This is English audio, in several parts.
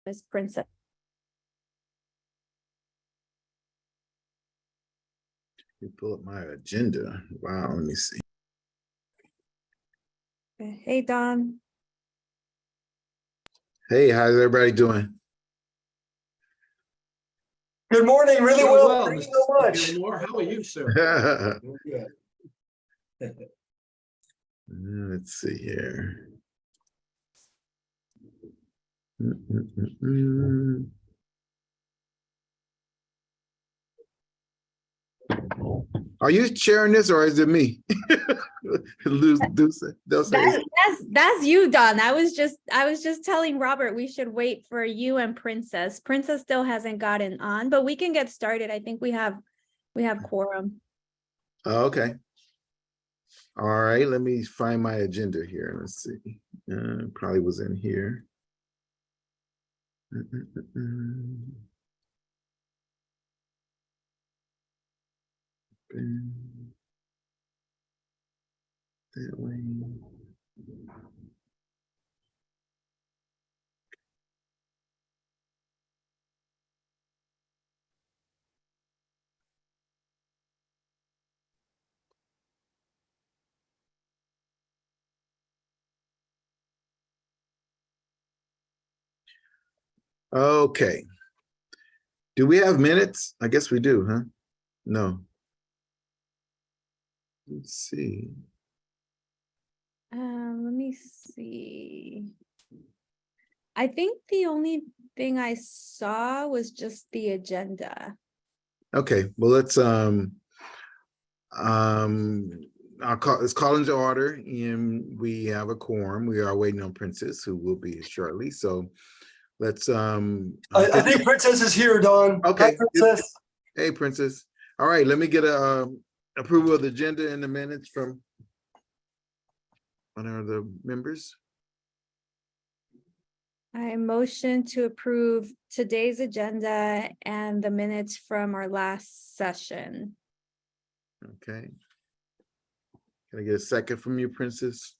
Ms. Princess. You pull up my agenda. Wow, let me see. Hey, Don. Hey, how's everybody doing? Good morning, really Doing well. well, Thank you Mr. so much. Gilmore. How are you, sir? Let's see here. Are you sharing this or is it me? That's you, Don. I was just telling Robert we should wait for you and Princess. Princess still hasn't gotten on, but we can get started. I think we have quorum. Oh, okay. All right, let me find my agenda here. Let's see. Probably was in here. That way. Okay. Do we have minutes? I guess we do, huh? No. Let's see. Let me see. I think the only thing I saw was just the agenda. Okay, well, let's let's call into order, and we have a quorum. We are waiting on Princess, who will be shortly. So let's I think Princess is here, Don. Okay. Hi, Princess. Hey, Princess. All right, let me get a approval of the agenda and the minutes from one of the members. I motion to approve today's agenda and the minutes from our last session. Okay. Can I get a second from you, Princess?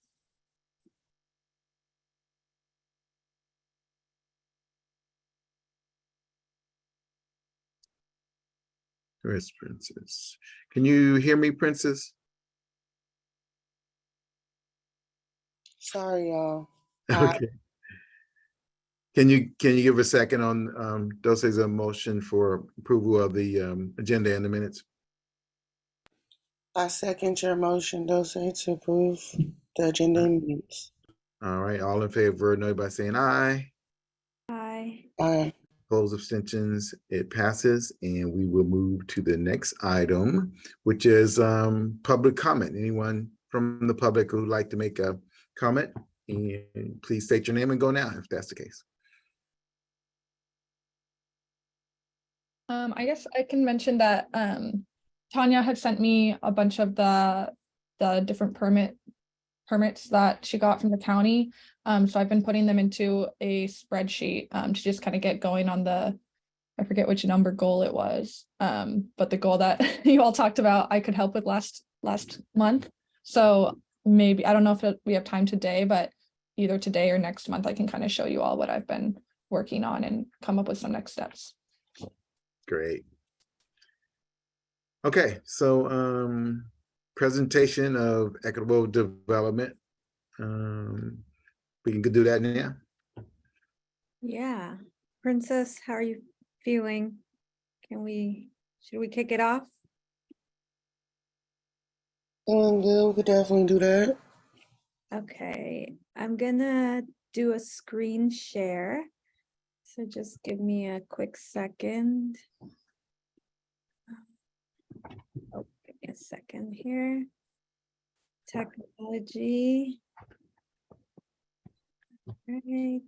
Where's Princess? Can you hear me, Princess? Sorry, y'all. Hi. Okay. Can you give a second on Dulce's motion for approval of the agenda and the minutes? I second your motion, Dulce, to approve the agenda and minutes. All right, all in favor, know by saying aye. Aye. Aye. Opposed, abstentions, it passes, and we will move to the next item, which is public comment. Anyone from the public who would like to make a comment, and please state your name and go now if that's the case. I guess I can mention that Tanya had sent me a bunch of the different permits that she got from the county. So I've been putting them into a spreadsheet to just kind of get going on I forget which number goal it was, but the goal that you all talked about I could help with last month. So maybe, I don't know if we have time today, but either today or next month I can kind of show you all what I've been working on and come up with some next steps. Great. Okay, so presentation of equitable development. We can do that now. Yeah. Princess, how are you feeling? Should we kick it off? Doing good. We could definitely do that. Okay, I'm gonna do a screen share. So just give me a quick second. Oh, give me a second here. Technology. All right.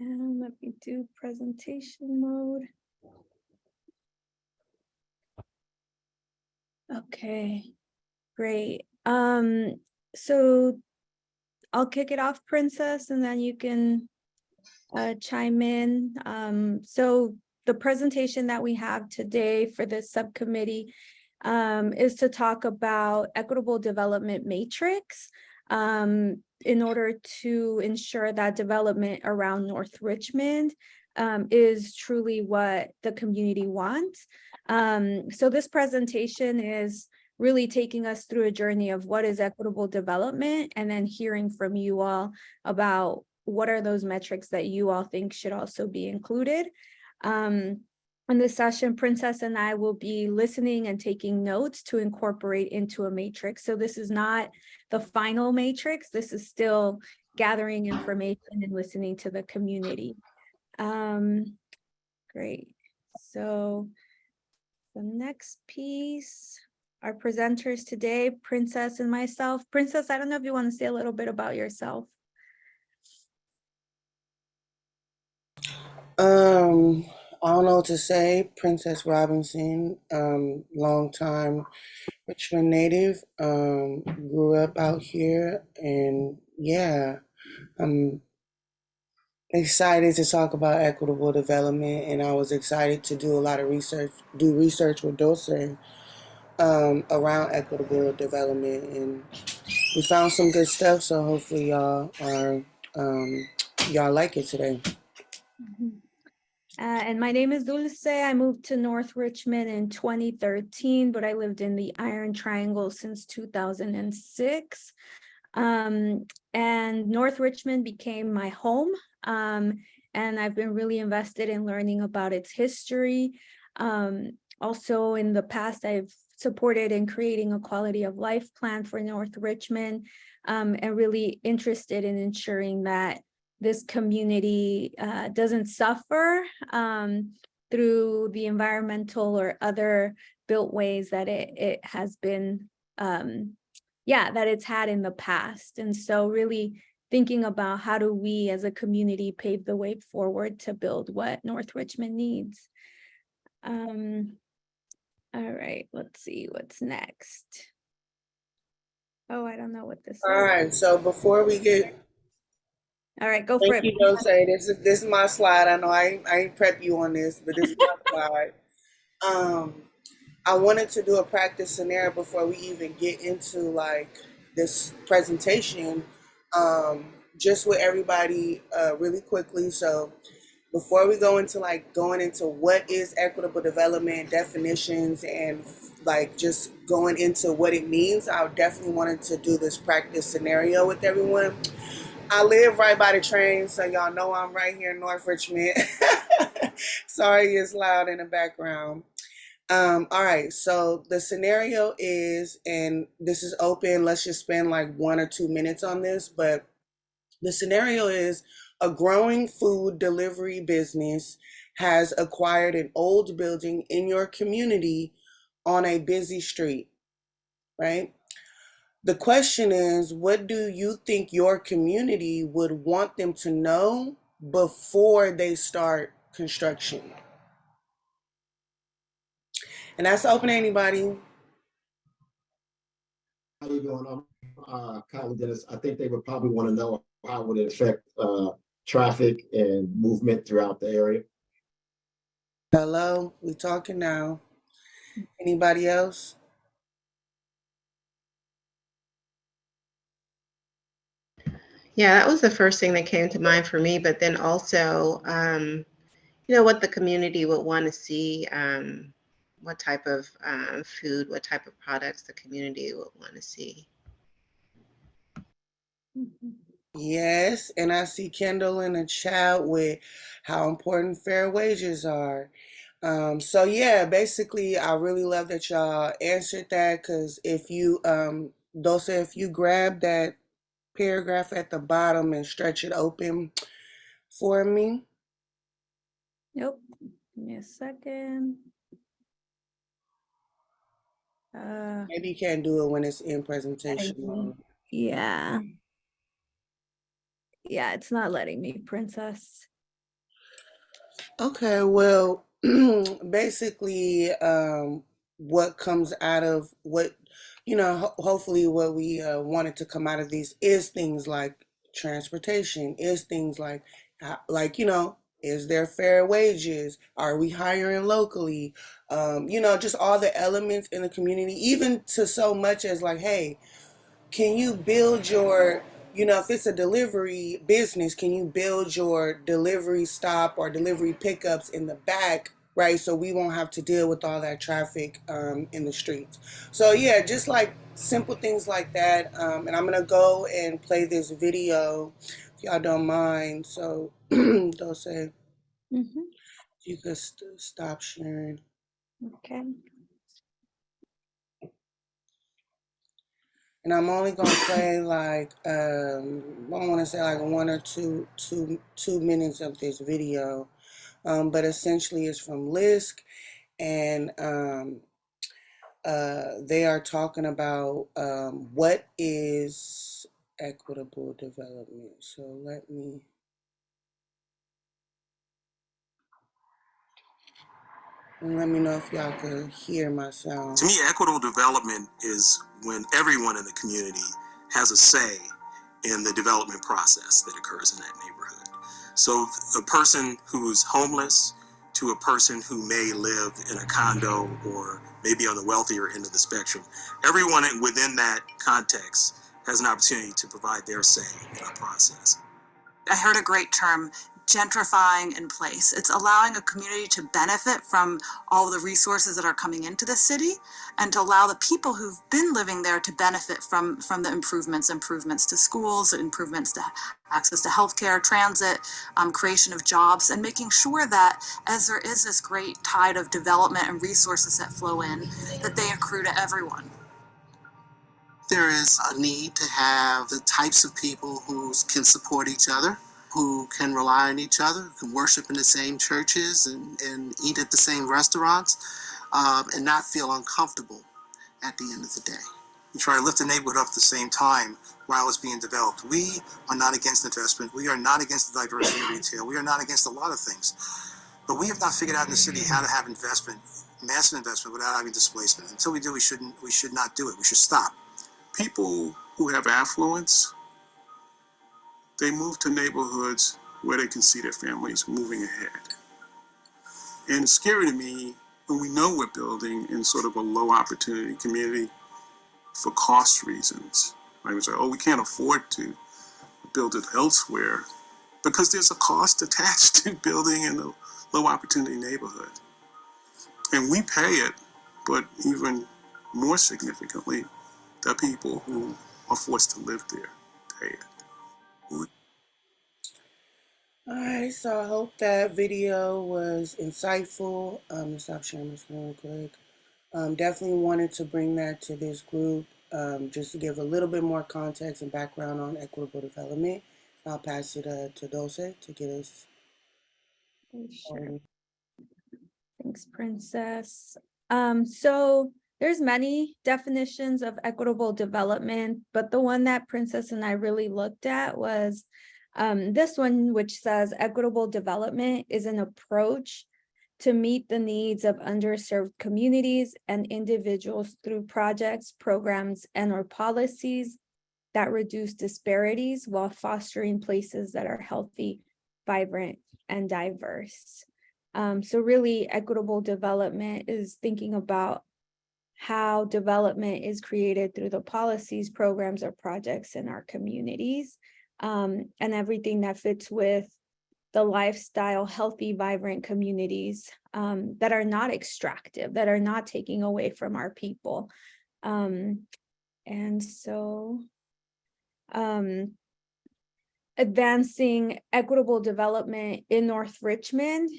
And let me do presentation mode. Okay, great. So I'll kick it off, Princess, and then you can chime in. So the presentation that we have today for this subcommittee is to talk about equitable development matrix. in order to ensure that development around North Richmond is truly what the community wants. So this presentation is really taking us through a journey of what is equitable development, and then hearing from you all about what are those metrics that you all think should also be included. In this session, Princess and I will be listening and taking notes to incorporate into a matrix. So this is not the final matrix. This is still gathering information and listening to the community. Great. So the next piece, our presenters today, Princess and myself. Princess, I don't know if you want to say a little bit about yourself. I don't know what to say. Princess Robinson, longtime Richmond native, grew up out here, and yeah, I'm excited to talk about equitable development, and I was excited to do a lot of research with Dulce, around equitable development, and we found some good stuff. So hopefully y'all like it today. And my name is Dulce. I moved to North Richmond in 2013, but I lived in the Iron Triangle since 2006. And North Richmond became my home. And I've been really invested in learning about its history. Also in the past, I've supported in creating a quality of life plan for North Richmond, and really interested in ensuring that this community doesn't suffer through the environmental or other built ways that it has been, that it's had in the past. And so really thinking about how do we as a community pave the way forward to build what North Richmond needs. All right, let's see what's next. Oh, I don't know what this is. All right, so before we get All right, go for thank it. you, Dulce. This is my slide. I know I ain't prep you on this, but this is my slide. I wanted to do a practice scenario before we even get into like this presentation, just with everybody really quickly. So before we go into going into what is equitable development definitions and like just going into what it means, I definitely wanted to do this practice scenario with everyone. I live right by the train, so y'all know I'm right here in North Richmond. Sorry, it's loud in the background. All right, so the scenario is, and this is open, let's just spend like 1 or 2 minutes on this, but the scenario is a growing food delivery business has acquired an old building in your community on a busy street, right? The question is, what do you think your community would want them to know before they start construction? And that's open to anybody. How you doing? Kylie Dennis. I think they would probably want to know how would it affect traffic and movement throughout the area. Hello, we talking now. Anybody else? Yeah, that was the first thing that came to mind for me, but then also, what the community would want to see, what type of food, what type of products the community would want to see. Yes, and I see Kendall in the chat with how important fair wages are. So yeah, basically, I really love that y'all answered that, because if you, Dulce, if you grab that paragraph at the bottom and stretch it open for me. Nope. Give me a second. Maybe you can't do it when it's in presentation mode. Yeah. Yeah, it's not letting me, Princess. Okay, well, basically, what comes out of what, hopefully what we wanted to come out of these is things like transportation, is things like, is there fair wages? Are we hiring locally? Just all the elements in the community, even to so much as like, hey, can you build your, if it's a delivery business, can you build your delivery stop or delivery pickups in the back, right? So we won't have to deal with all that traffic in the streets. So yeah, just like simple things like that. And I'm gonna go and play this video if y'all don't mind. So they'll say Mhm. you could stop sharing. Okay. And I'm only gonna play like I want to say like 1 or 2 minutes of this video, but essentially it's from LISC, and they are talking about what is equitable development. So let me know if y'all can hear my sound. To me, equitable development is when everyone in the community has a say in the development process that occurs in that neighborhood. So a person who's homeless to a person who may live in a condo or maybe on the wealthier end of the spectrum, everyone within that context has an opportunity to provide their say in a process. I heard a great term, gentrifying in place. It's allowing a community to benefit from all the resources that are coming into the city and to allow the people who've been living there to benefit from the improvements to schools, improvements to access to healthcare, transit, creation of jobs, and making sure that as there is this great tide of development and resources that flow in, that they accrue to everyone. There is a need to have the types of people who can support each other, who can rely on each other, who can worship in the same churches and eat at the same restaurants, and not feel uncomfortable at the end of the day. We try to lift the neighborhood up at the same time while it's being developed. We are not against investment. We are not against the diversity of retail. We are not against a lot of things. But we have not figured out in the city how to have investment, massive investment, without having displacement. Until we do, we should not do it. We should stop. People who have affluence, they move to neighborhoods where they can see their families moving ahead. And it's scary to me when we know we're building in sort of a low opportunity community for cost reasons. Right? We say, oh, we can't afford to build it elsewhere because there's a cost attached to building in a low opportunity neighborhood. And we pay it, but even more significantly, the people who are forced to live there pay it. All right, so I hope that video was insightful. Stop sharing this real quick. Definitely wanted to bring that to this group, just to give a little bit more context and background on equitable development. I'll pass it to Dulce to get us. Sure. Thanks, Princess. So there's many definitions of equitable development, but the one that Princess and I really looked at was this one, which says equitable development is an approach to meet the needs of underserved communities and individuals through projects, programs, and or policies that reduce disparities while fostering places that are healthy, vibrant, and diverse. So really, equitable development is thinking about how development is created through the policies, programs, or projects in our communities, and everything that fits with the lifestyle, healthy, vibrant communities that are not extractive, that are not taking away from our people. And so advancing equitable development in North Richmond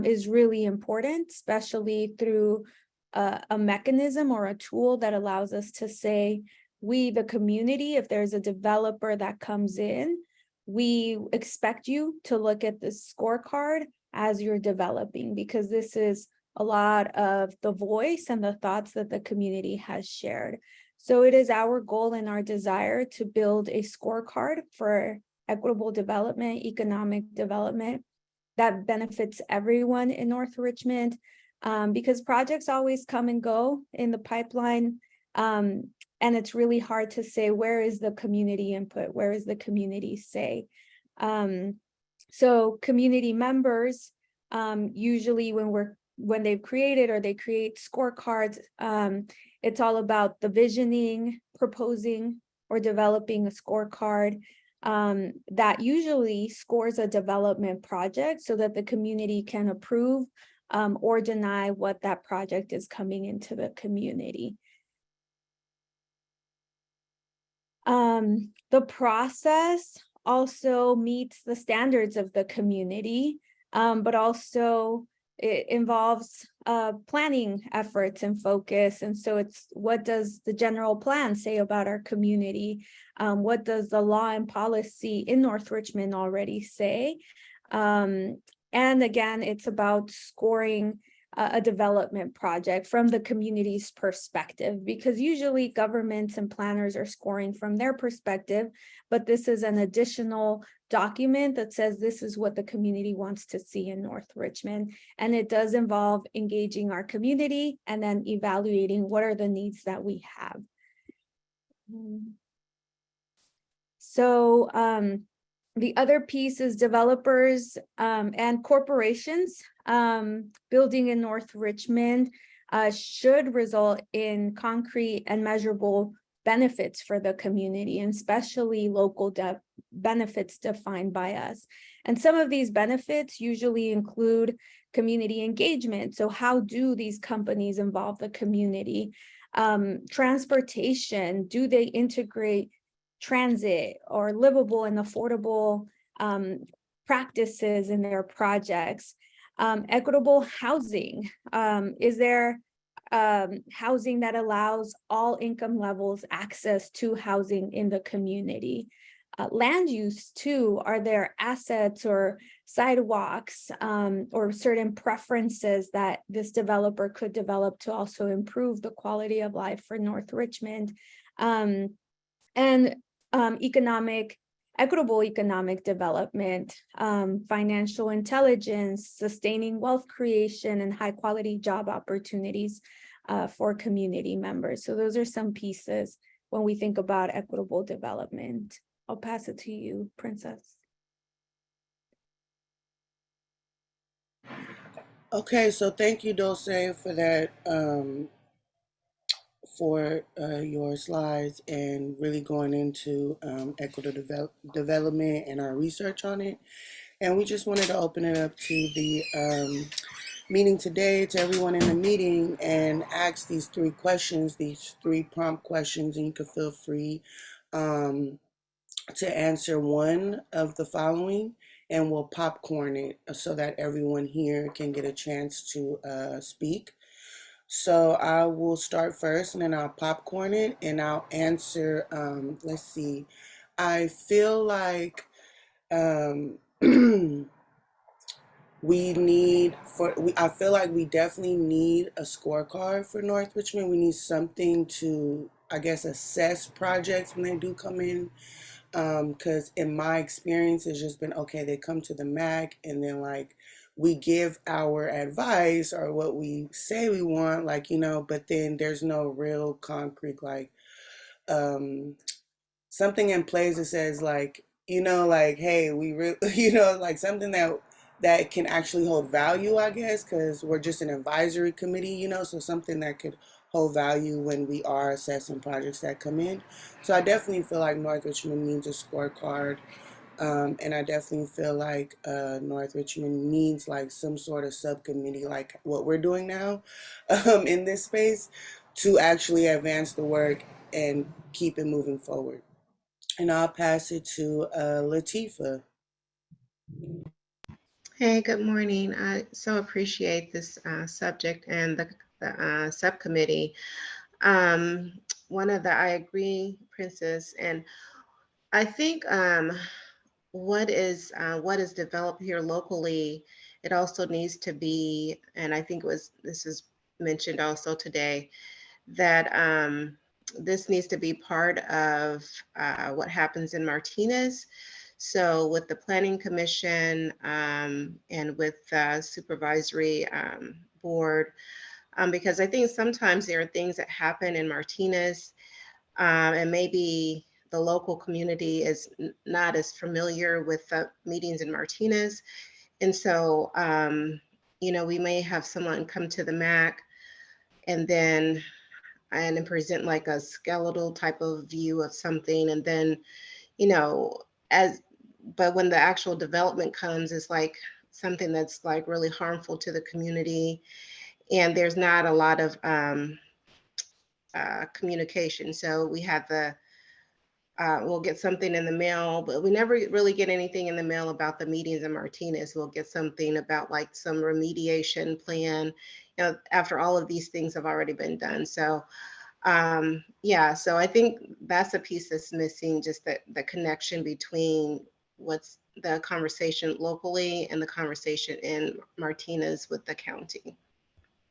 is really important, especially through a mechanism or a tool that allows us to say, we, the community, if there's a developer that comes in, we expect you to look at this scorecard as you're developing, because this is a lot of the voice and the thoughts that the community has shared. So it is our goal and our desire to build a scorecard for equitable development, economic development that benefits everyone in North Richmond, because projects always come and go in the pipeline. And it's really hard to say, where is the community input? Where is the community say? So community members, usually when they've created or they create scorecards, it's all about the visioning, proposing or developing a scorecard that usually scores a development project so that the community can approve or deny what that project is coming into the community. The process also meets the standards of the community, but also it involves planning efforts and focus. And so it's, what does the general plan say about our community? What does the law and policy in North Richmond already say? And again, it's about scoring a development project from the community's perspective, because usually governments and planners are scoring from their perspective, but this is an additional document that says this is what the community wants to see in North Richmond. And it does involve engaging our community and then evaluating what are the needs that we have. So the other piece is developers and corporations building in North Richmond should result in concrete and measurable benefits for the community, and especially local benefits defined by us. And some of these benefits usually include community engagement. So how do these companies involve the community? Transportation, do they integrate transit or livable and affordable practices in their projects? Equitable housing, is there housing that allows all income levels access to housing in the community? Land use too, are there assets or sidewalks or certain preferences that this developer could develop to also improve the quality of life for North Richmond? And equitable economic development, financial intelligence, sustaining wealth creation, and high quality job opportunities for community members. So those are some pieces when we think about equitable development. I'll pass it to you, Princess. Okay, so thank you, Dulce, for that, for your slides and really going into equitable development and our research on it. And we just wanted to open it up to the meeting today, to everyone in the meeting, and ask these 3 questions, these 3 prompt questions, and you can feel free to answer one of the following, and we'll popcorn it so that everyone here can get a chance to speak. So I will start first, and then I'll popcorn it, and I'll answer, let's see, I feel like I feel like we definitely need a scorecard for North Richmond. We need something to, I guess, assess projects when they do come in. Because in my experience, it's just been, okay, they come to the MAC, and then like we give our advice or what we say we want, like, you know, but then there's no real concrete, like something in place that says, like, you know, like, hey, we really, you know, like something that can actually hold value, I guess, because we're just an advisory committee, you know, so something that could hold value when we are assessing projects that come in. So I definitely feel like North Richmond needs a scorecard, and I definitely feel like North Richmond needs like some sort of subcommittee, like what we're doing now in this space, to actually advance the work and keep it moving forward. And I'll pass it to Latifa. Hey, good morning. I so appreciate this subject and the subcommittee. I agree, Princess, and I think what is developed here locally, it also needs to be, and I think this is mentioned also today, that this needs to be part of what happens in Martinez. So with the Planning Commission and with Supervisory Board, because I think sometimes there are things that happen in Martinez and maybe the local community is not as familiar with the meetings in Martinez. And so, you know, we may have someone come to the MAC and then and then present like a skeletal type of view of something. And then, but when the actual development comes, it's like something that's like really harmful to the community. And there's not a lot of communication. So we have we'll get something in the mail, but we never really get anything in the mail about the meetings in Martinez. We'll get something about like some remediation plan, after all of these things have already been done. So yeah, so I think that's a piece that's missing, just the connection between what's the conversation locally and the conversation in Martinez with the county.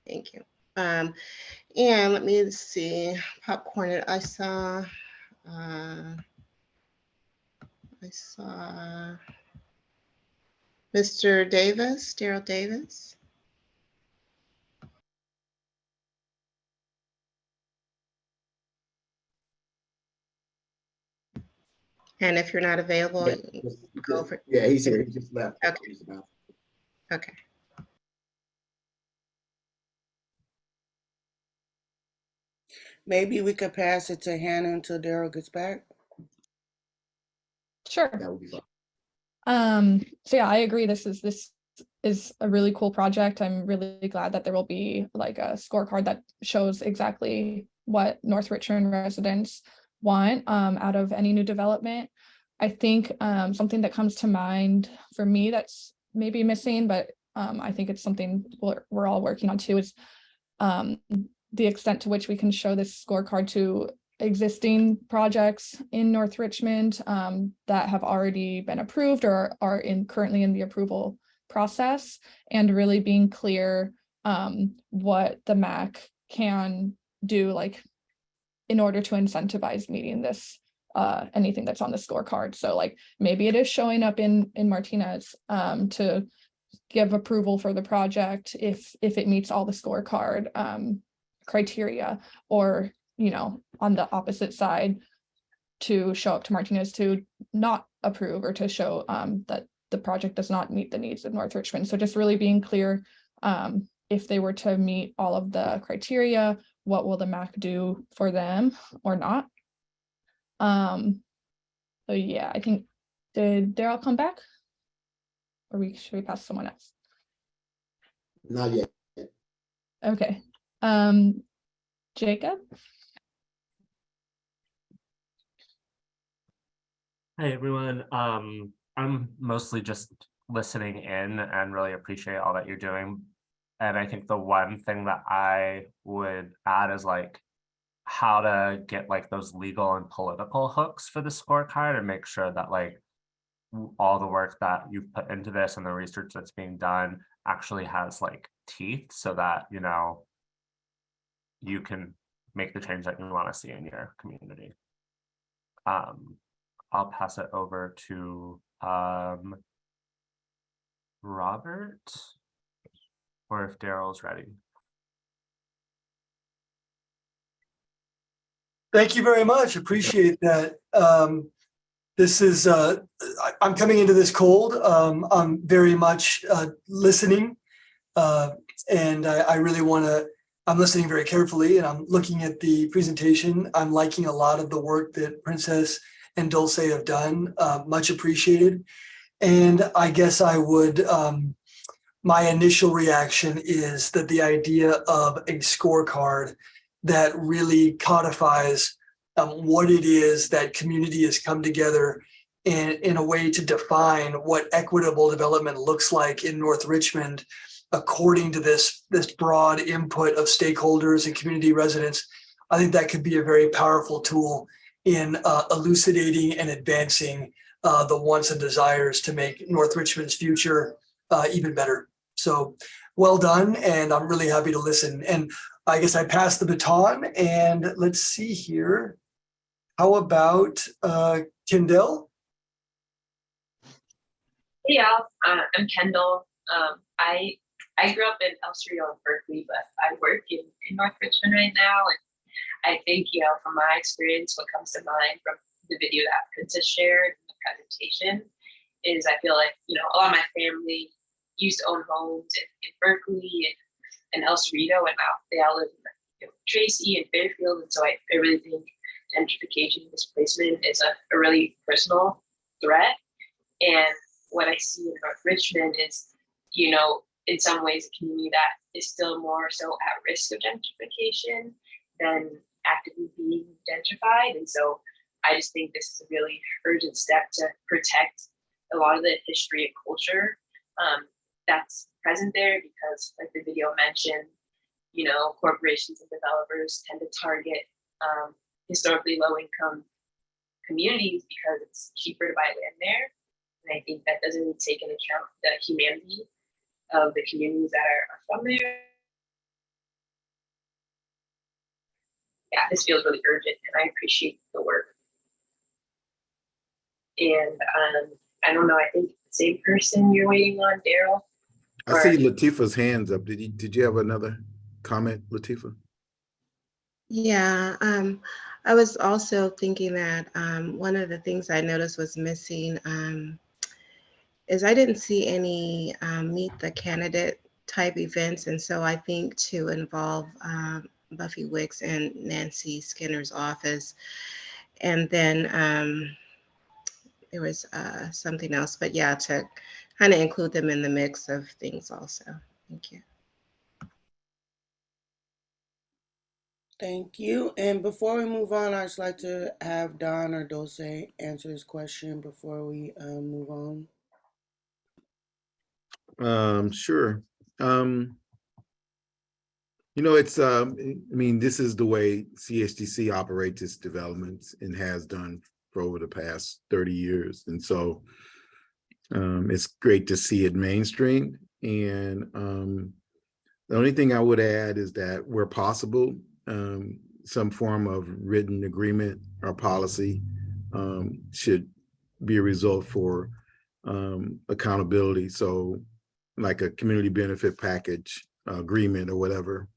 Thank you. And let me see, Popcorn, I saw Mr. Davis, Daryl Davis. And if you're not available, go for it. Yeah, he's here. He just left. Okay. He's about- Okay. Maybe we could pass it to Hannah until Daryl gets back. Sure. That would be fine. So yeah, I agree. This is a really cool project. I'm really glad that there will be like a scorecard that shows exactly what North Richmond residents want out of any new development. I think something that comes to mind for me that's maybe missing, but I think it's something we're all working on too, is the extent to which we can show this scorecard to existing projects in North Richmond that have already been approved or are currently in the approval process, and really being clear what the MAC can do, like in order to incentivize meeting this anything that's on the scorecard. So like maybe it is showing up in Martinez to give approval for the project if it meets all the scorecard criteria, or on the opposite side to show up to Martinez to not approve or to show that the project does not meet the needs of North Richmond. So just really being clear, if they were to meet all of the criteria, what will the MAC do for them or not? So yeah, I think, did Daryl come back? Or should we pass to someone else? Not yet. Okay. Jacob? Hey everyone, I'm mostly just listening in and really appreciate all that you're doing. And I think the one thing that I would add is like how to get like those legal and political hooks for the scorecard and make sure that like all the work that you've put into this and the research that's being done actually has like teeth, so that you can make the change that you want to see in your community. I'll pass it over to Robert, or if Daryl's ready. Thank you very much. Appreciate that. This is, I'm coming into this cold. I'm very much listening. And I really want to, I'm listening very carefully, and I'm looking at the presentation. I'm liking a lot of the work that Princess and Dulce have done, much appreciated. And I guess I would, my initial reaction is that the idea of a scorecard that really codifies what it is that community has come together in a way to define what equitable development looks like in North Richmond, according to this broad input of stakeholders and community residents. I think that could be a very powerful tool in elucidating and advancing the wants and desires to make North Richmond's future even better. So well done, and I'm really happy to listen. And I guess I pass the baton, and let's see here. How about Kendall? Hey y'all, I'm Kendall. I grew up in El Cerrito and Berkeley, but I work in North Richmond right now. And I think, from my experience, what comes to mind from the video that Princess shared in the presentation is I feel like, a lot of my family used to own homes in Berkeley and El Cerrito, and now they all live in Tracy and Fairfield. And so I really think gentrification and displacement is a really personal threat. And what I see in North Richmond is, you know, in some ways a community that is still more so at risk of gentrification than actively being gentrified. And so I just think this is a really urgent step to protect a lot of the history and culture that's present there, because like the video mentioned, you know, corporations and developers tend to target historically low income communities because it's cheaper to buy land there. And I think that doesn't really take into account the humanity of the communities that are from there. Yeah, this feels really urgent and I appreciate the work. And I don't know, I think the same person you're waiting on, Daryl. I see Latifah's hands up. Did you have another comment, Latifah? Yeah, I was also thinking that one of the things I noticed was missing is I didn't see any meet the candidate type events. And so I think to involve Buffy Wicks and Nancy Skinner's office. And then there was something else, but yeah, to kind of include them in the mix of things also. Thank you. Thank you. And before we move on, I'd just like to have Don or Dulce answer this question before we move on. Sure. You know, it's I mean, this is the way CHDC operates its developments and has done for over the past 30 years. And so it's great to see it mainstream. And the only thing I would add is that where possible, some form of written agreement or policy should be a result for accountability. So like a community benefit package agreement or whatever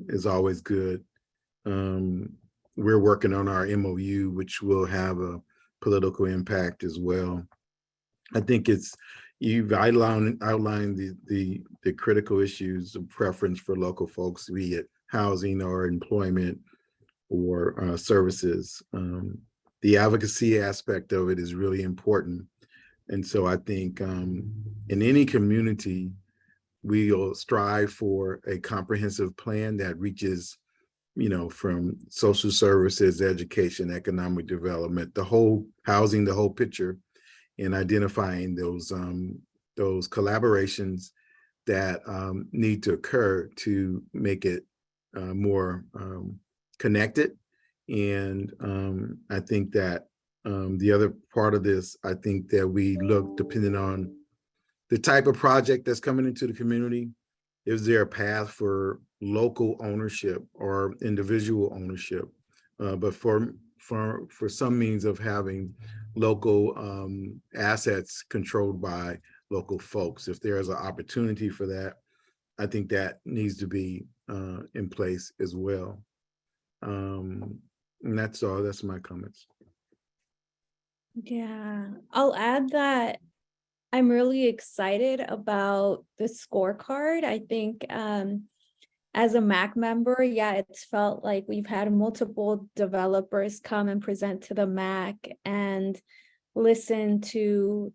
is always good. We're working on our MOU, which will have a political impact as well. I think you've outlined the critical issues of preference for local folks, be it housing or employment or services. The advocacy aspect of it is really important. And so I think in any community, we'll strive for a comprehensive plan that reaches, you know, from social services, education, economic development, the whole housing, the whole picture, and identifying those collaborations that need to occur to make it more connected. And I think that the other part of this, I think that we look, depending on the type of project that's coming into the community, is there a path for local ownership or individual ownership? But for some means of having local assets controlled by local folks, if there is an opportunity for that, I think that needs to be in place as well. And that's all. That's my comments. Yeah, I'll add that I'm really excited about the scorecard. I think as a MAC member, yeah, it's felt like we've had multiple developers come and present to the MAC and listen to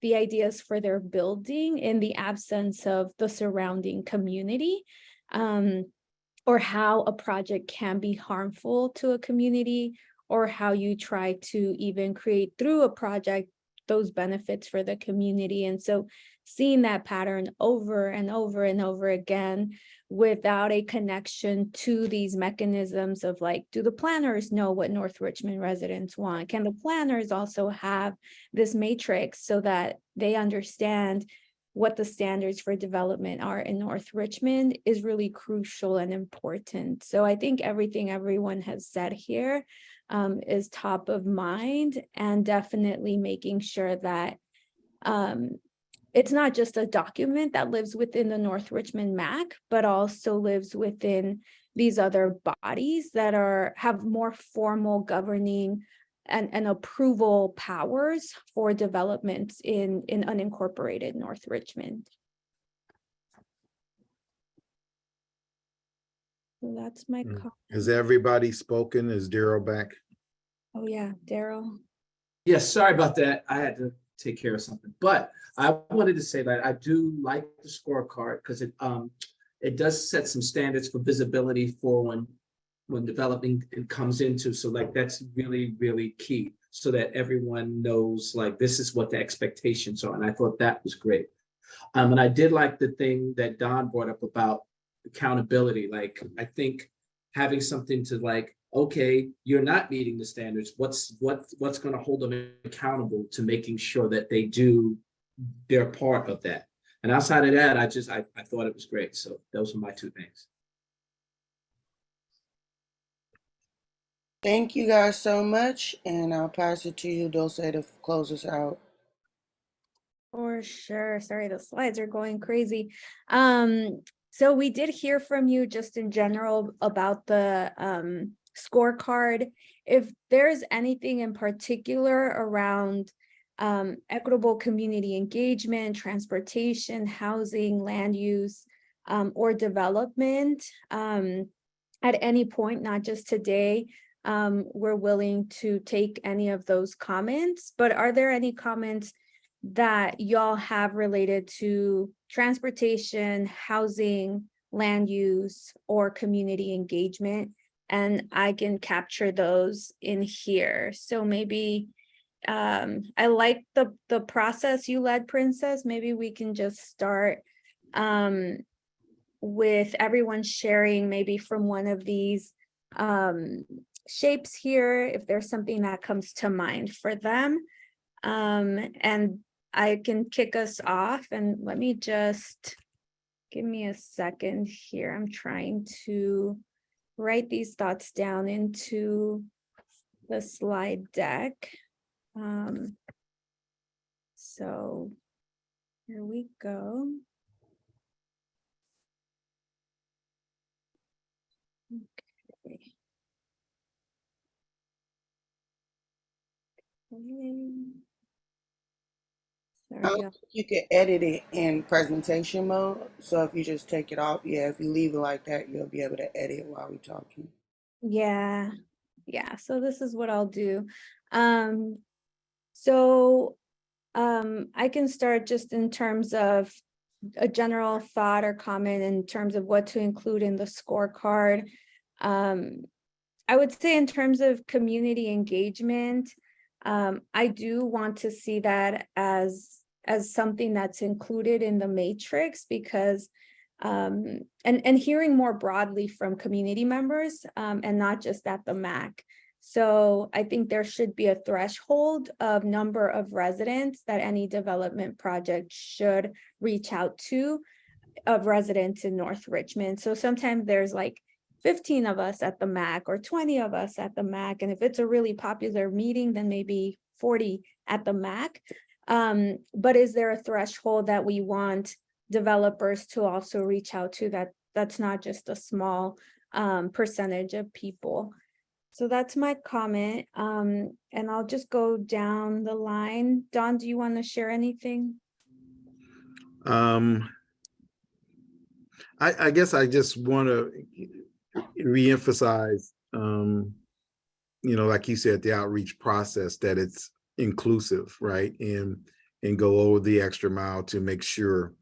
the ideas for their building in the absence of the surrounding community, or how a project can be harmful to a community, or how you try to even create through a project those benefits for the community. And so seeing that pattern over and over and over again without a connection to these mechanisms of like, do the planners know what North Richmond residents want? Can the planners also have this matrix so that they understand what the standards for development are in North Richmond is really crucial and important. So I think everything everyone has said here is top of mind, and definitely making sure that it's not just a document that lives within the North Richmond MAC, but also lives within these other bodies that have more formal governing and approval powers for developments in unincorporated North Richmond. So that's my Mm. comment. Has everybody spoken? Is Daryl back? Oh yeah, Daryl. Yes, sorry about that. I had to take care of something, but I wanted to say that I do like the scorecard because it does set some standards for visibility for when developing it comes into. So like that's really, really key so that everyone knows like this is what the expectations are. And I thought that was great. And I did like the thing that Don brought up about accountability. Like I think having something to like, okay, you're not meeting the standards. What's going to hold them accountable to making sure that they do their part of that? And outside of that, I thought it was great. So those are my two things. Thank you guys so much, and I'll pass it to you, Dulce, to close us out. For sure. Sorry, the slides are going crazy. So we did hear from you just in general about the scorecard. If there's anything in particular around equitable community engagement, transportation, housing, land use, or development, at any point, not just today, we're willing to take any of those comments. But are there any comments that y'all have related to transportation, housing, land use, or community engagement? And I can capture those in here. So maybe I like the process you led, Princess. Maybe we can just start with everyone sharing maybe from one of these shapes here, if there's something that comes to mind for them. And I can kick us off, and let me just give me a second here. I'm trying to write these thoughts down into the slide deck. So here we go. Okay. Sorry, You can edit it in presentation mode. So if you just take it off, yeah, if you leave it like that, you'll be able to edit while we're talking. yeah, so this is what I'll do. So I can start just in terms of a general thought or comment in terms of what to include in the scorecard. I would say in terms of community engagement, I do want to see that as something that's included in the matrix, because and hearing more broadly from community members, and not just at the MAC. So I think there should be a threshold of number of residents that any development project should reach out to, of residents in North Richmond. So sometimes there's like 15 of us at the MAC or 20 of us at the MAC. And if it's a really popular meeting, then maybe 40 at the MAC. But is there a threshold that we want developers to also reach out to, that's not just a small percentage of people? So that's my comment. And I'll just go down the line. Don, do you want to share anything? I guess I just want to reemphasize, like you said, the outreach process, that it's inclusive, right? And go over the extra mile to make sure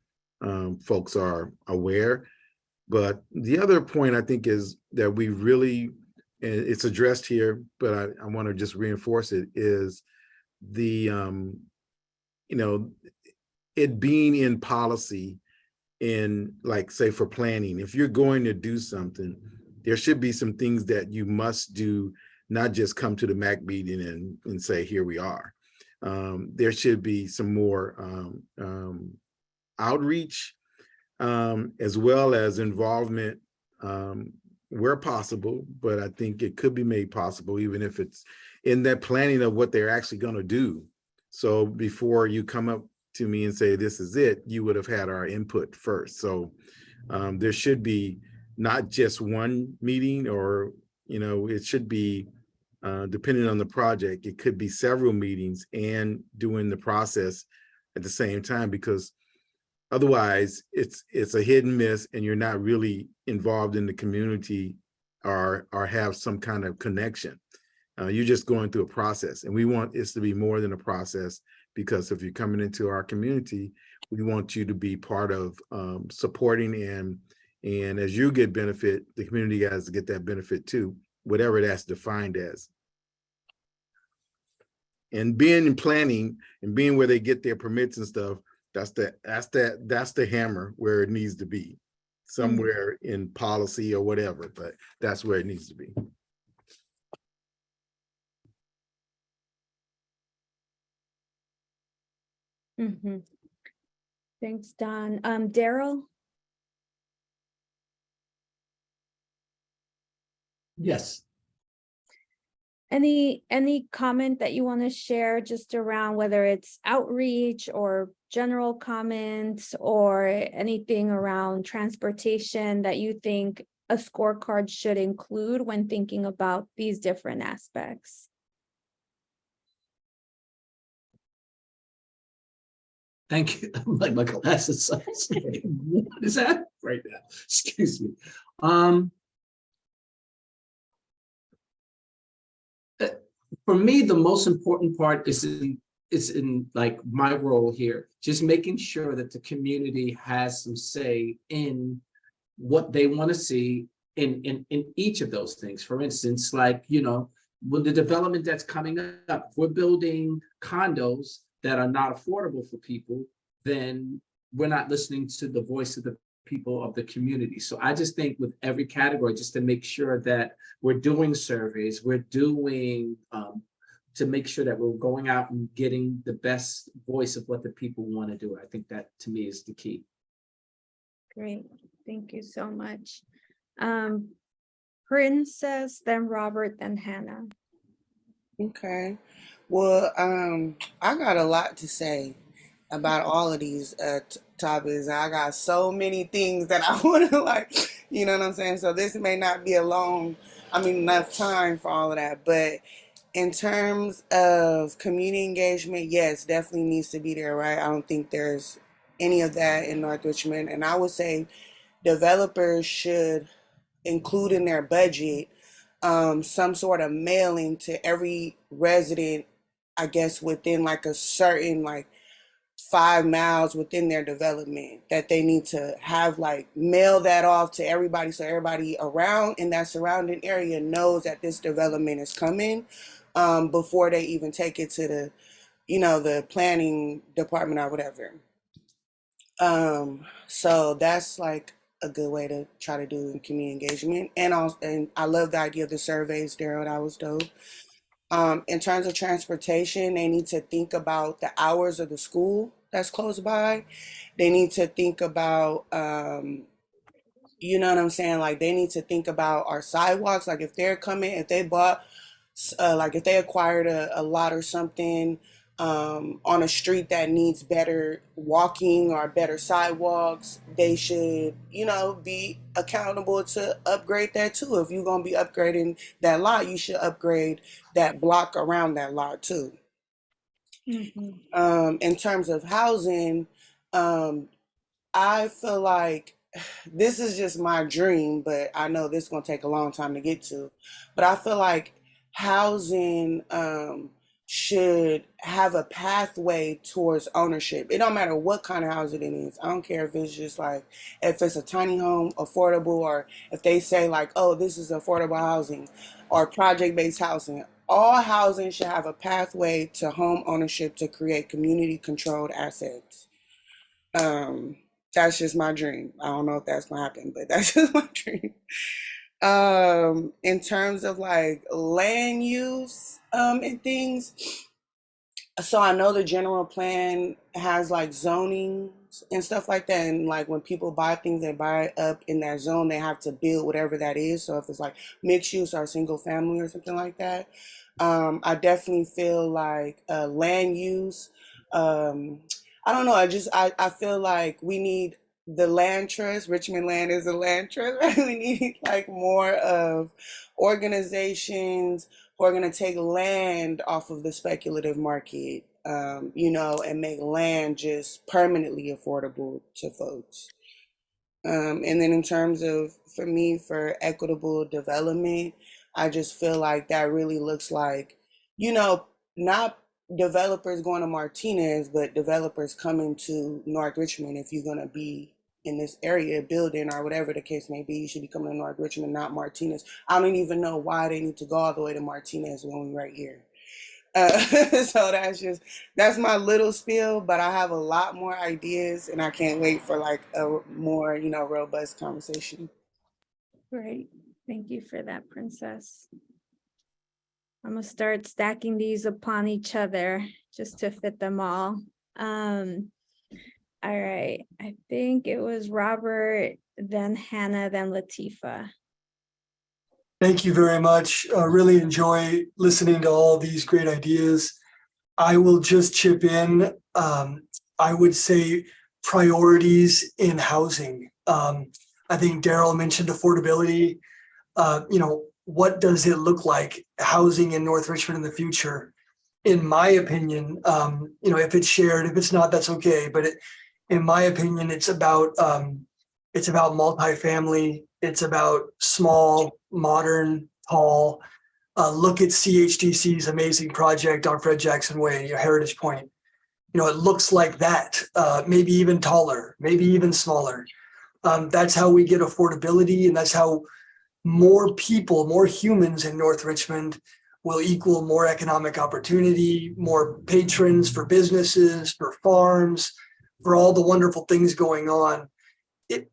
folks are aware. But the other point I think is that we really, and it's addressed here, but I want to just reinforce it, is the, it being in policy, in like, say, for planning. If you're going to do something, there should be some things that you must do, not just come to the MAC meeting and say, here we are. There should be some more outreach, as well as involvement where possible, but I think it could be made possible even if it's in that planning of what they're actually going to do. So before you come up to me and say, this is it, you would have had our input first. So there should be not just one meeting, or, it should be, depending on the project, it could be several meetings and doing the process at the same time, because Otherwise, it's a hit and miss, and you're not really involved in the community or have some kind of connection. You're just going through a process, and we want this to be more than a process, because if you're coming into our community, we want you to be part of supporting, and as you get benefit, the community has to get that benefit too, whatever that's defined as. And being in planning and being where they get their permits and stuff, that's the hammer where it needs to be, somewhere in policy or whatever, but that's where it needs to be. Mhm. Thanks, Don. Daryl? Yes. Any comment that you want to share just around whether it's outreach or general comments or anything around transportation that you think a scorecard should include when thinking about these different aspects? Thank you. Like my glasses. What is that right now? Excuse me. For me, the most important part is in like my role here, just making sure that the community has some say in what they want to see in each of those things. For instance, like, you know, with the development that's coming up, if we're building condos that are not affordable for people, then we're not listening to the voice of the people of the community. So I just think with every category, just to make sure that we're doing surveys, we're doing to make sure that we're going out and getting the best voice of what the people want to do. I think that to me is the key. Great, thank you so much. Princess, then Robert, then Hannah. Okay. Well, I got a lot to say about all of these topics. I got so many things that I want to like, you know what I'm saying? So this may not be enough time for all of that. But in terms of community engagement, yes, definitely needs to be there, right? I don't think there's any of that in North Richmond. And I would say developers should include in their budget some sort of mailing to every resident, I guess within like a certain like 5 miles within their development, that they need to have like mail that off to everybody, so everybody around in that surrounding area knows that this development is coming before they even take it to the, you know, the planning department or whatever. So that's like a good way to try to do community engagement. And also, and I love the idea of the surveys, Daryl. That was dope. In terms of transportation, they need to think about the hours of the school that's close by. They need to think about, you know what I'm saying? Like they need to think about our sidewalks. Like if they're coming, if they bought, like if they acquired a lot or something on a street that needs better walking or better sidewalks, they should, you know, be accountable to upgrade that too. If you're going to be upgrading that lot, you should upgrade that block around that lot too. In terms of housing, I feel like this is just my dream, but I know this is going to take a long time to get to. But I feel like housing should have a pathway towards ownership. It don't matter what kind of housing it is. I don't care if it's just like, if it's a tiny home, affordable, or if they say like, oh, this is affordable housing or project-based housing. All housing should have a pathway to home ownership to create community-controlled assets. That's just my dream. I don't know if that's gonna happen, but that's just my dream. In terms of like land use and things, so I know the general plan has like zoning and stuff like that, and like when people buy things, they buy it up in that zone. They have to build whatever that is. So if it's like mixed use or single family or something like that, I definitely feel like land use. I don't know. I feel like we need the land trust. Richmond Land is a land trust. Right? We need like more of organizations who are going to take land off of the speculative market you know, and make land just permanently affordable to folks. And then in terms of, for me, for equitable development, I just feel like that really looks like, you know, not developers going to Martinez, but developers coming to North Richmond. If you're going to be in this area building or whatever the case may be, you should be coming to North Richmond, not Martinez. I don't even know why they need to go all the way to Martinez when we're right here. So that's my little spiel, but I have a lot more ideas and I can't wait for like a more, you know, robust conversation. Great. Thank you for that, Princess. I'm gonna start stacking these upon each other just to fit them all. All right, I think it was Robert, then Hannah, then Latifa. Thank you very much. Really enjoy listening to all these great ideas. I will just chip in. I would say priorities in housing. I think Daryl mentioned affordability. You know, what does it look like housing in North Richmond in the future? In my opinion, you know, if it's shared, if it's not, that's okay. But in my opinion, it's about multifamily. It's about small, modern, tall. Look at CHDC's amazing project on Fred Jackson Way, your Heritage Point. You know, it looks like that, maybe even taller, maybe even smaller. That's how we get affordability, and that's how more people, more humans in North Richmond will equal more economic opportunity, more patrons for businesses, for farms, for all the wonderful things going on.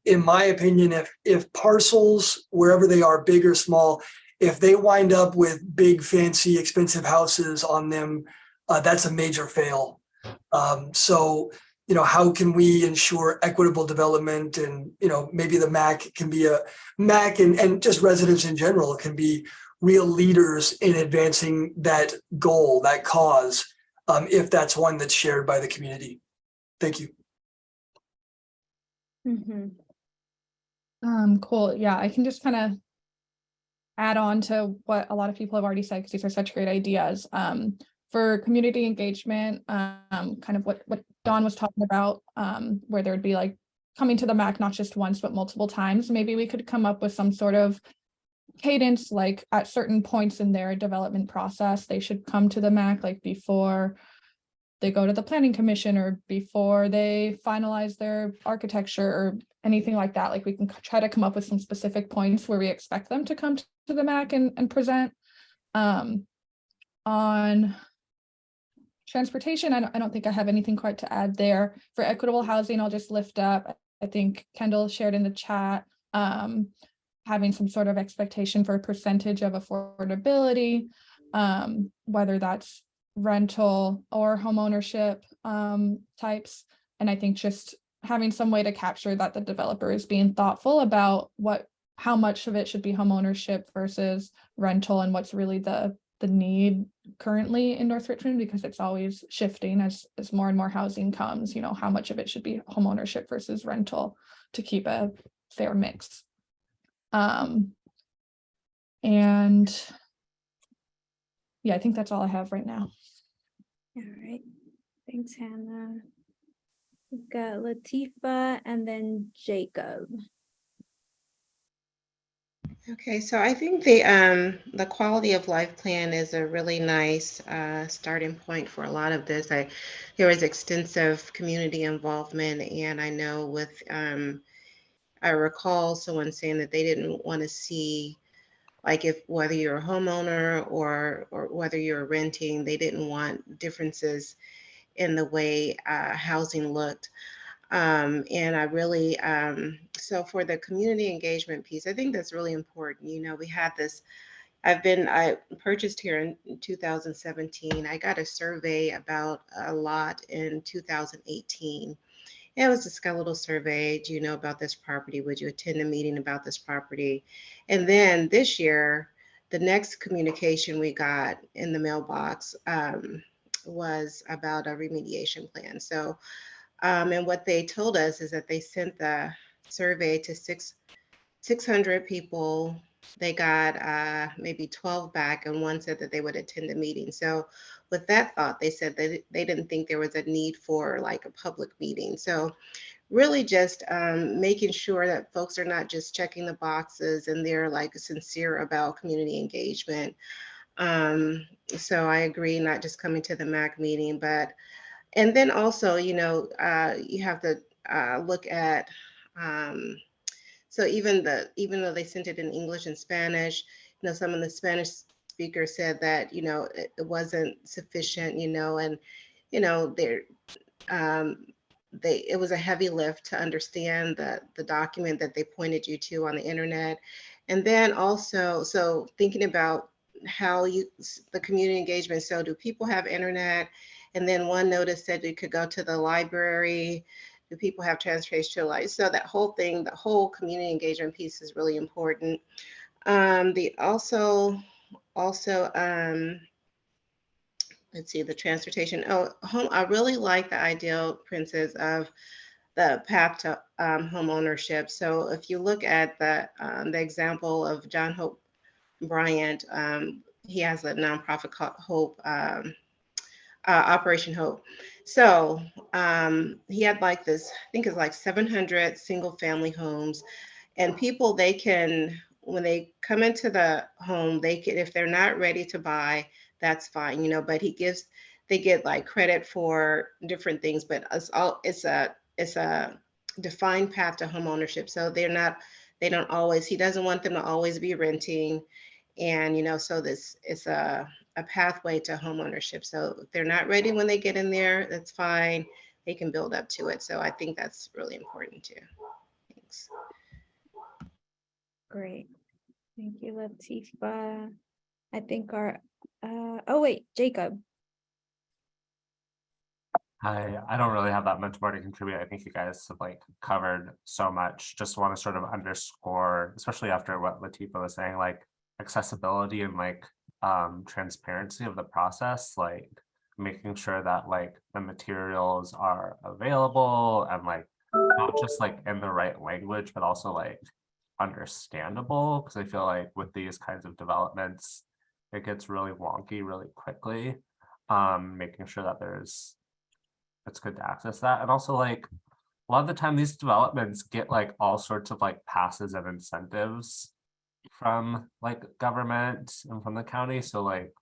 In my opinion, if parcels, wherever they are, big or small, if they wind up with big, fancy, expensive houses on them, that's a major fail. So, you know, how can we ensure equitable development? And, you know, maybe the MAC can be and just residents in general can be real leaders in advancing that goal, that cause, if that's one that's shared by the community. Thank you. Cool. Yeah, I can just kind of add on to what a lot of people have already said, because these are such great ideas. For community engagement, kind of what Dawn was talking about, where there would be like coming to the MAC not just once but multiple times. Maybe we could come up with some sort of cadence, like at certain points in their development process, they should come to the MAC, like before they go to the planning commission or before they finalize their architecture or anything like that. Like we can try to come up with some specific points where we expect them to come to the MAC and present. On transportation, I don't think I have anything quite to add there. For equitable housing, I'll just lift up, I think Kendall shared in the chat, having some sort of expectation for a percentage of affordability, whether that's rental or homeownership types. And I think just having some way to capture that the developer is being thoughtful about how much of it should be homeownership versus rental, and what's really the need currently in North Richmond, because it's always shifting as more and more housing comes, you know, how much of it should be homeownership versus rental to keep a fair mix. And yeah, I think that's all I have right now. All right. Thanks, Hannah. We've got Latifa and then Jacob. Okay, so I think the quality of life plan is a really nice starting point for a lot of this. There was extensive community involvement, and I know I recall someone saying that they didn't want to see, like, whether you're a homeowner or whether you're renting, they didn't want differences in the way housing looked. And I really, so for the community engagement piece, I think that's really important. You know, we had this, I purchased here in 2017. I got a survey about a lot in 2018. It was a skeletal survey. Do you know about this property? Would you attend a meeting about this property? And then this year, the next communication we got in the mailbox was about a remediation plan. So, and what they told us is that they sent the survey to 600 people they got maybe 12 back, and one said that they would attend the meeting. So with that thought, they said that they didn't think there was a need for like a public meeting. So really just making sure that folks are not just checking the boxes and they're like sincere about community engagement. So I agree, not just coming to the MAC meeting, and then also, you have to look at, so even though they sent it in English and Spanish, some of the Spanish speakers said that, it wasn't sufficient, and, it was a heavy lift to understand the document that they pointed you to on the internet. And then also, so thinking about how the community engagement, so do people have internet? And then one notice said you could go to the library. Do people have transportation to life? So that whole thing, the whole community engagement piece is really important. Let's see, the transportation. I really like the idea, Princess, of the path to home ownership. So if you look at the example of John Hope Bryant, he has a nonprofit called Hope, Operation Hope. So he had like this, I think it's like 700 single family homes, and people, they can, when they come into the home, they can, if they're not ready to buy, that's fine, but they get like credit for different things, but it's a defined path to home ownership. So he doesn't want them to always be renting. And, so this is a pathway to home ownership. So if they're not ready when they get in there, that's fine. They can build up to it. So I think that's really important too. Thanks. Great. Thank you, Latifa. I think oh wait, Jacob. Hi, I don't really have that much more to contribute. I think you guys have like covered so much. Just want to sort of underscore, especially after what Latifa was saying, like accessibility and like transparency of the process, like making sure that like the materials are available and like not just like in the right language, but also like understandable. Because I feel like with these kinds of developments, it gets really wonky really quickly. Making sure that it's good to access that. And also like a lot of the time these developments get like all sorts of like passes and incentives from like government and from the county. So like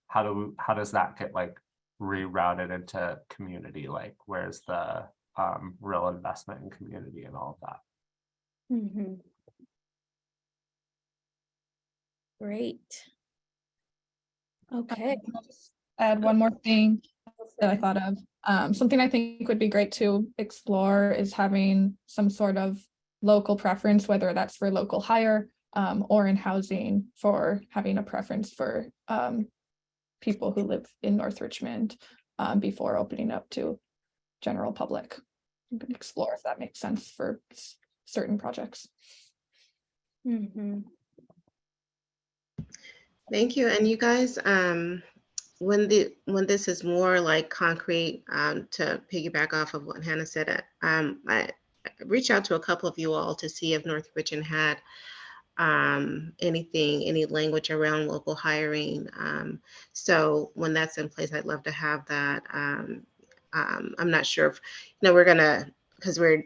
how does that get like rerouted into community? Like where's the real investment in community and all of that? Mm-hmm. Great. Okay. I'll just add one more thing that I thought of. Something I think would be great to explore is having some sort of local preference, whether that's for local hire or in housing, for having a preference for people who live in North Richmond before opening up to general public. You can explore if that makes sense for certain projects. Mm-hmm. Thank you. And you guys, when this is more like concrete, to piggyback off of what Hannah said, I reached out to a couple of you all to see if North Richmond had any language around local hiring. So when that's in place, I'd love to have that. I'm not sure if, we're gonna, because we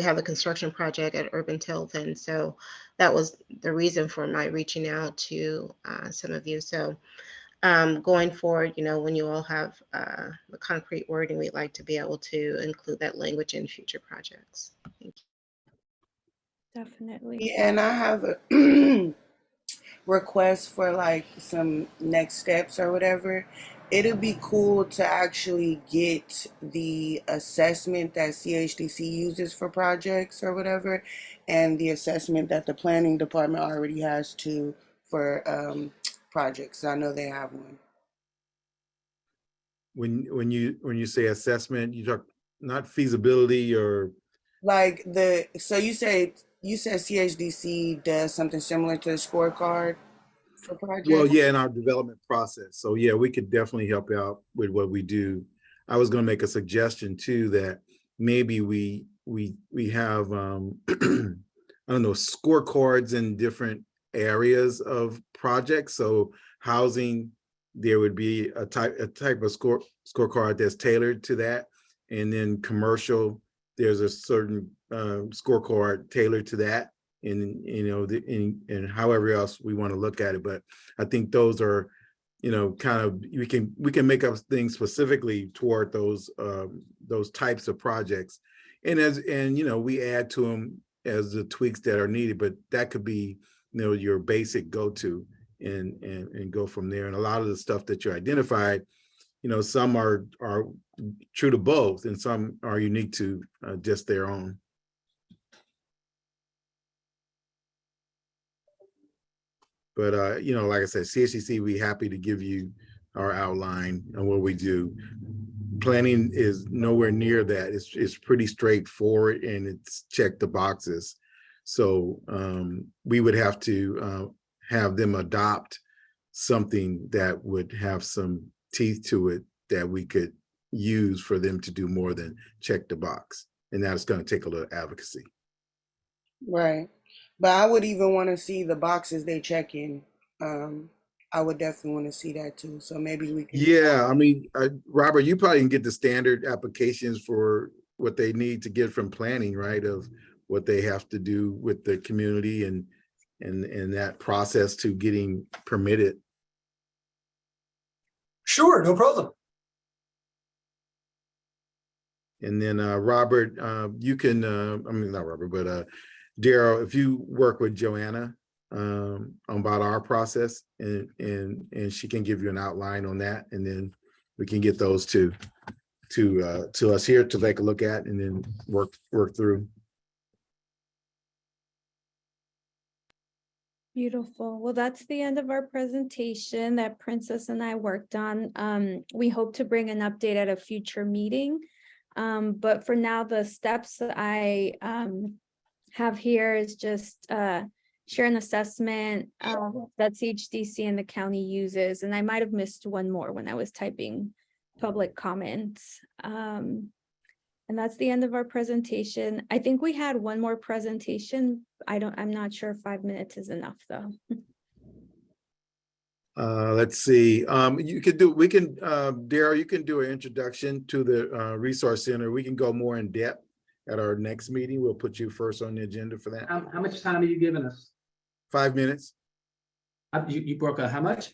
have the construction project at Urban Tilton. So that was the reason for my reaching out to some of you. So going forward, when you all have the concrete wording, we'd like to be able to include that language in future projects. Thank you. Definitely. Yeah, and I have a request for like some next steps or whatever. It'd be cool to actually get the assessment that CHDC uses for projects or whatever, and the assessment that the planning department already has to for projects. I know they have one. When you say assessment, you talk not feasibility or Like so you said CHDC does something similar to the scorecard for projects? well, yeah, in our development process. So yeah, we could definitely help out with what we do. I was going to make a suggestion too, that maybe we have I don't know, scorecards in different areas of projects. So housing, there would be a type of scorecard that's tailored to that. And then commercial, there's a certain scorecard tailored to that. And, you know, and however else we want to look at it. But I think those are, you know, kind of, we can make up things specifically toward those types of projects. And you know, we add to them as the tweaks that are needed, but that could be, you know, your basic go-to and go from there. And a lot of the stuff that you identified, you know, some are true to both and some are unique to just their own. But, you know, like I said, CHDC, we happy to give you our outline on what we do. Planning is nowhere near that. It's pretty straightforward and it's checked the boxes. So we would have to have them adopt something that would have some teeth to it that we could use for them to do more than check the box. And that's going to take a little advocacy. Right. But I would even want to see the boxes they check in. I would definitely want to see that too. So maybe we can. Yeah, I mean, Robert, you probably can get the standard applications for what they need to get from planning, right? Of what they have to do with the community and that process to getting permitted. Sure, no problem. And then Robert, you can, I mean, not Robert, but Daryl, if you work with Joanna about our process and she can give you an outline on that, and then we can get those to us here to take a look at and then work through. Beautiful. Well, that's the end of our presentation that Princess and I worked on. We hope to bring an update at a future meeting. But for now, the steps that I have here is just share an assessment that CHDC and the county uses. And I might have missed one more when I was typing public comments. And that's the end of our presentation. I think we had one more presentation. I'm not sure if 5 minutes is enough though. Let's see. Daryl, you can do an introduction to the Resource Center. We can go more in depth at our next meeting. We'll put you first on the agenda for that. How much time are you giving us? 5 minutes. You broke out how much?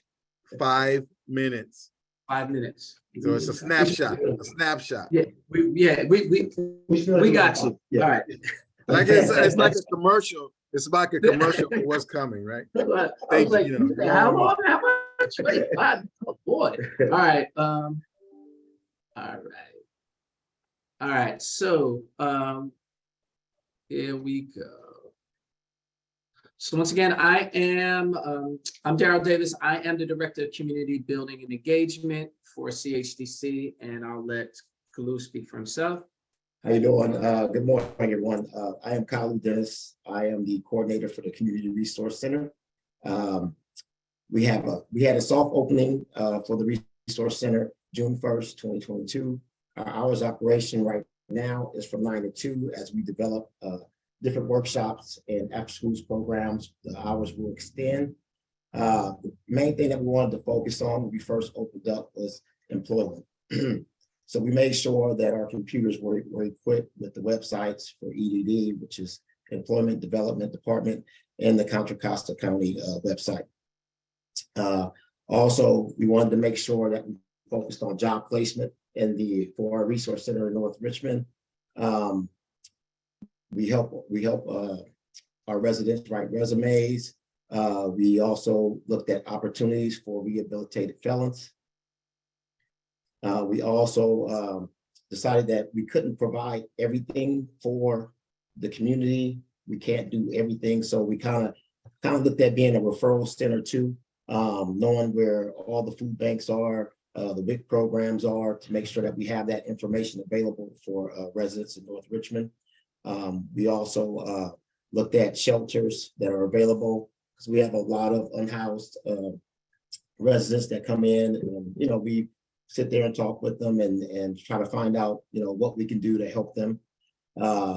5 minutes. 5 minutes. So it's a snapshot. A snapshot. Yeah, we got you. Yeah. All right. Like it's like a commercial. It's like a commercial for what's coming, right? I was Thank like, you. how long? How much? Wait, oh boy. All right. All right. So here we go. So once again, I'm Daryl Davis. I am the Director of Community Building and Engagement for CHDC, and I'll let Kalu speak for himself. How you doing? Good morning, everyone. I am Kyle Dennis. I am the coordinator for the Community Resource Center. We had a soft opening for the Resource Center June 1st, 2022. Our hours of operation right now is from 9 to 2 as we develop different workshops and after schools programs. The hours will extend. The main thing that we wanted to focus on when we first opened up was employment. So we made sure that our computers were equipped with the websites for EDD, which is Employment Development Department, and the Contra Costa County website. Also, we wanted to make sure that we focused on job placement for our resource center in North Richmond. We help our residents write resumes. We also looked at opportunities for rehabilitated felons. We also decided that we couldn't provide everything for the community. We can't do everything. So we kind of looked at being a referral center too, knowing where all the food banks are, the WIC programs are, to make sure that we have that information available for residents in North Richmond. We also looked at shelters that are available because we have a lot of unhoused residents that come in, and we sit there and talk with them and try to find out what we can do to help them.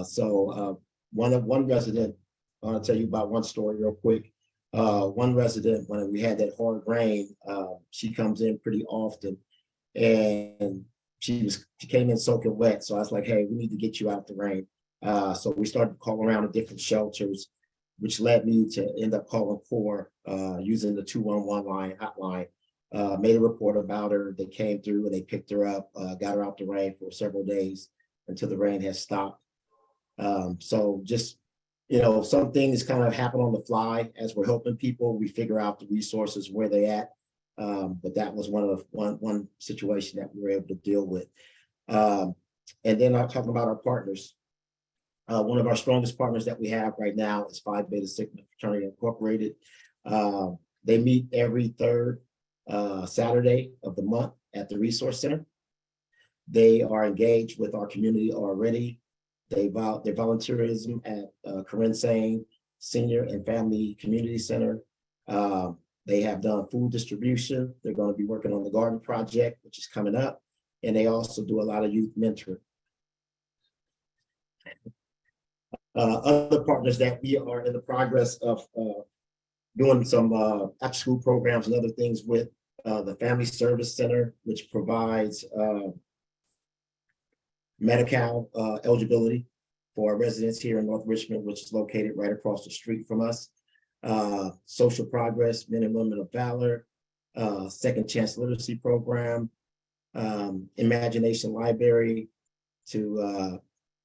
So one resident I want to tell you about one story real quick. One resident, when we had that hard rain, she comes in pretty often, and she came in soaking wet. So I was like, hey, we need to get you out the rain. So we started calling around to different shelters, which led me to end up calling CORE using the 211 hotline. Made a report about her. They came through and they picked her up, got her out the rain for several days until the rain has stopped. So just, you know, some things kind of happen on the fly as we're helping people. We figure out the resources where they at. But that was one situation that we were able to deal with. And then I'm talking about our partners. One of our strongest partners that we have right now is Phi Beta Sigma Fraternity Incorporated. They meet every third Saturday of the month at the Resource Center. They are engaged with our community already. Their volunteerism at Corinne Sane Senior and Family Community Center. They have done food distribution. They're going to be working on the garden project, which is coming up. And they also do a lot of youth mentoring. Other partners that we are in the progress of doing some after school programs and other things with the Family Service Center, which provides Medi-Cal eligibility for residents here in North Richmond, which is located right across the street from us. Social Progress, Men and Women of Valor, Second Chance Literacy Program, Imagination Library, to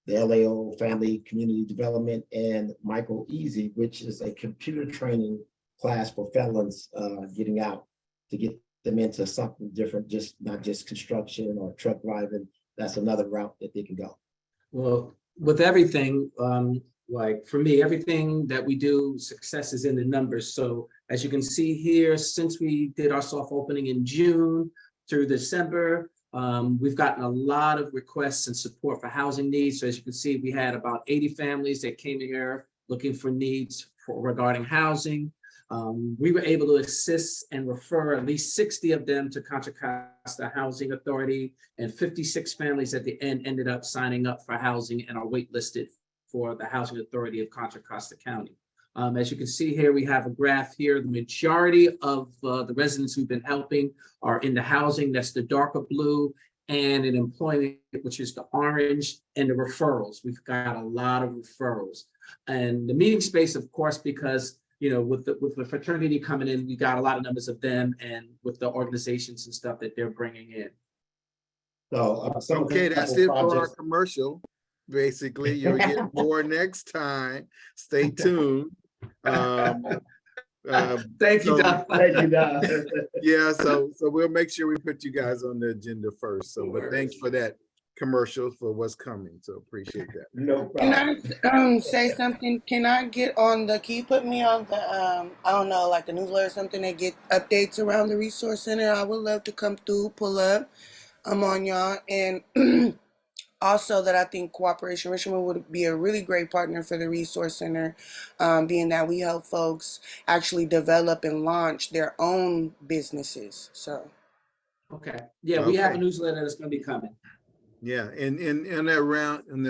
the LAO Family Community Development, and Michael Easy, which is a computer training class for felons getting out to get them into something different, just not just construction or truck driving. That's another route that they can go. Well, with everything, like for me, everything that we do, success is in the numbers. So as you can see here, since we did our soft opening in June through December, we've gotten a lot of requests and support for housing needs. So as you can see, we had about 80 families that came here looking for needs regarding housing. We were able to assist and refer at least 60 of them to Contra Costa Housing Authority, and 56 families at the end ended up signing up for housing and are waitlisted for the Housing Authority of Contra Costa County. As you can see here, we have a graph here. The majority of the residents who've been helping are in the housing, that's the darker blue, and in employment, which is the orange, and the referrals. We've got a lot of referrals. And the meeting space, of course, because you know, with the fraternity coming in, we got a lot of numbers of them, and with the organizations and stuff that they're bringing in. So okay, that's it for our commercial. Basically, you'll get more next time. Stay tuned. Thank you, Don. Thank you, Don. Yeah, so we'll make sure we put you guys on the agenda first. So, but thanks for that commercial for what's coming. So appreciate that. No problem. Can I say something? Can I get on the, can you put me on the, I don't know, like the newsletter or something that get updates around the Resource Center? I would love to come through, pull up. I'm on y'all. And also that I think Cooperation Richmond would be a really great partner for the Resource Center, being that we help folks actually develop and launch their own businesses. So. Okay. Yeah, we have a newsletter that's going to be coming. Yeah, and in that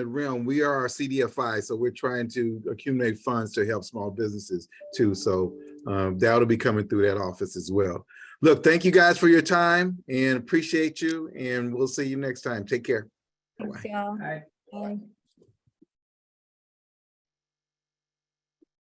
realm, we are our CDFI, so we're trying to accumulate funds to help small businesses too. So that'll be coming through that office as well. Look, thank you guys for your time and appreciate you, and we'll see you next time. Take care. Thanks, y'all. All right. Bye.